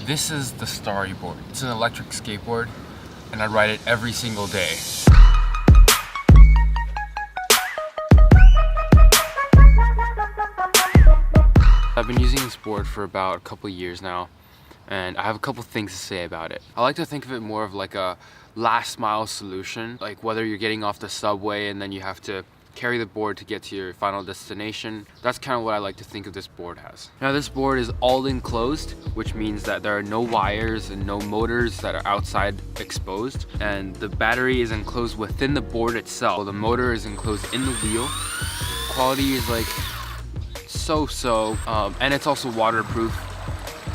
This is the Stary board. It's an electric skateboard, and I ride it every single day. I've been using this board for about a couple years now, and I have a couple things to say about it. I like to think of it more of like a last mile solution, like whether you're getting off the subway and then you have to carry the board to get to your final destination. That's kind of what I like to think of this board as. Now this board is all enclosed, which means that there are no wires and no motors that are outside exposed, and the battery is enclosed within the board itself. The motor is enclosed in the wheel. Quality is like so-so, and it's also waterproof,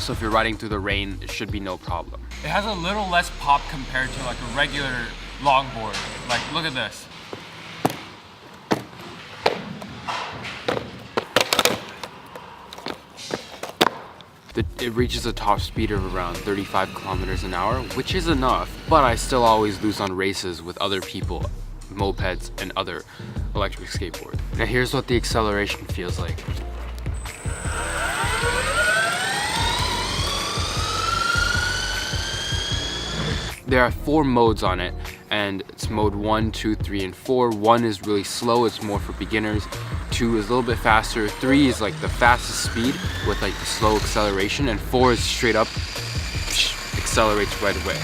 so if you're riding through the rain, it should be no problem. It has a little less pop compared to like a regular longboard. Like, look at this. It reaches a top speed of around 35 kilometers an hour, which is enough, but I still always lose on races with other people, mopeds, and other electric skateboards. Now here's what the acceleration feels like. There are 4 modes on it, and it's mode 1, 2, 3, and 4. 1 is really slow, it's more for beginners. 2 is a little bit faster. 3 is like the fastest speed with like the slow acceleration, and 4 is straight up, accelerates right away.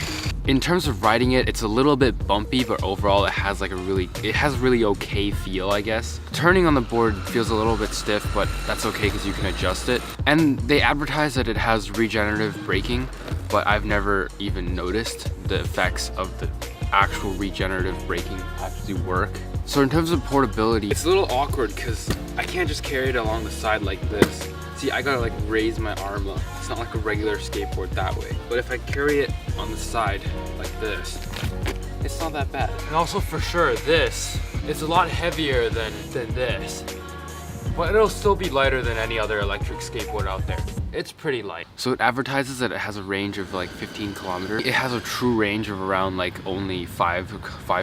In terms of riding it, it's a little bit bumpy, but overall it has like really okay feel, I guess. Turning on the board feels a little bit stiff, but that's okay because you can adjust it. And they advertise that it has regenerative braking, but I've never even noticed the effects of the actual regenerative braking actually work. So in terms of portability, it's a little awkward because I can't just carry it along the side like this. See, I gotta like raise my arm up. It's not like a regular skateboard that way. But if I carry it on the side like this, it's not that bad. And also for sure, this is a lot heavier than this. But it'll still be lighter than any other electric skateboard out there. It's pretty light. So it advertises that it has a range of like 15 kilometers. It has a true range of around like only 5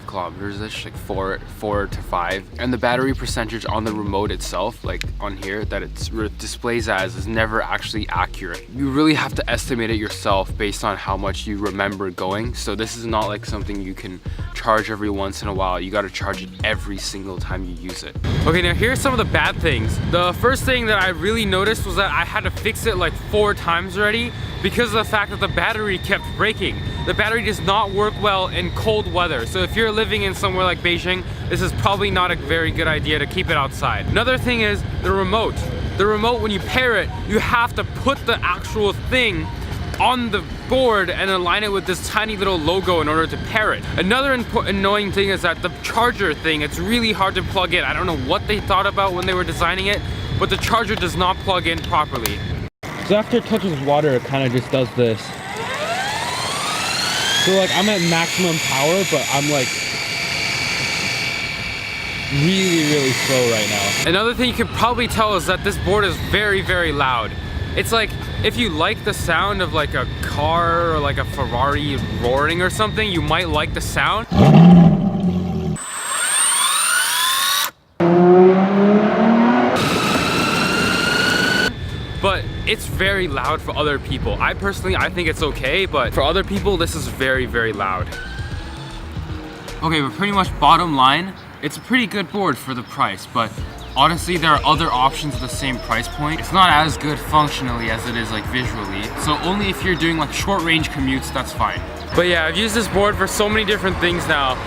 kilometers-ish, like 4 to 5. And the battery percentage on the remote itself, like on here, that it displays as is never actually accurate. You really have to estimate it yourself based on how much you remember going. So this is not like something you can charge every once in a while. You gotta charge it every single time you use it. Okay, now here's some of the bad things. The first thing that I really noticed was that I had to fix it like 4 times already because of the fact that the battery kept breaking. The battery does not work well in cold weather. So if you're living in somewhere like Beijing, this is probably not a very good idea to keep it outside. Another thing is the remote. The remote, when you pair it, you have to put the actual thing on the board and align it with this tiny little logo in order to pair it. Another annoying thing is that the charger thing, it's really hard to plug in. I don't know what they thought about when they were designing it, but the charger does not plug in properly. So after it touches water, it kind of just does this. So like I'm at maximum power, but I'm like really slow right now. Another thing you can probably tell is that this board is very loud. It's like, if you like the sound of like a car or like a Ferrari roaring or something, you might like the sound. But it's very loud for other people. I think it's okay, but for other people, this is very loud. Okay, but pretty much bottom line, it's a pretty good board for the price, but honestly, there are other options at the same price point. It's not as good functionally as it is like visually. So only if you're doing like short range commutes, that's fine. But yeah, I've used this board for so many different things now,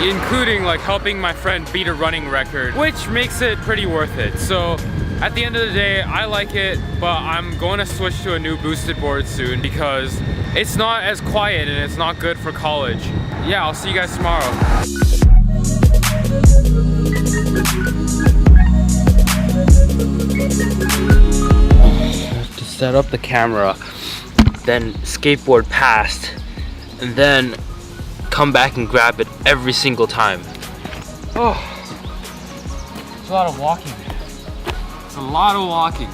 including like helping my friend beat a running record, which makes it pretty worth it. So at the end of the day, I like it, but I'm going to switch to a new boosted board soon because it's not as quiet and it's not good for college. Yeah, I'll see you guys tomorrow. To set up the camera, then skateboard past, and then come back and grab it every single time. Oh, it's a lot of walking. It's a lot of walking.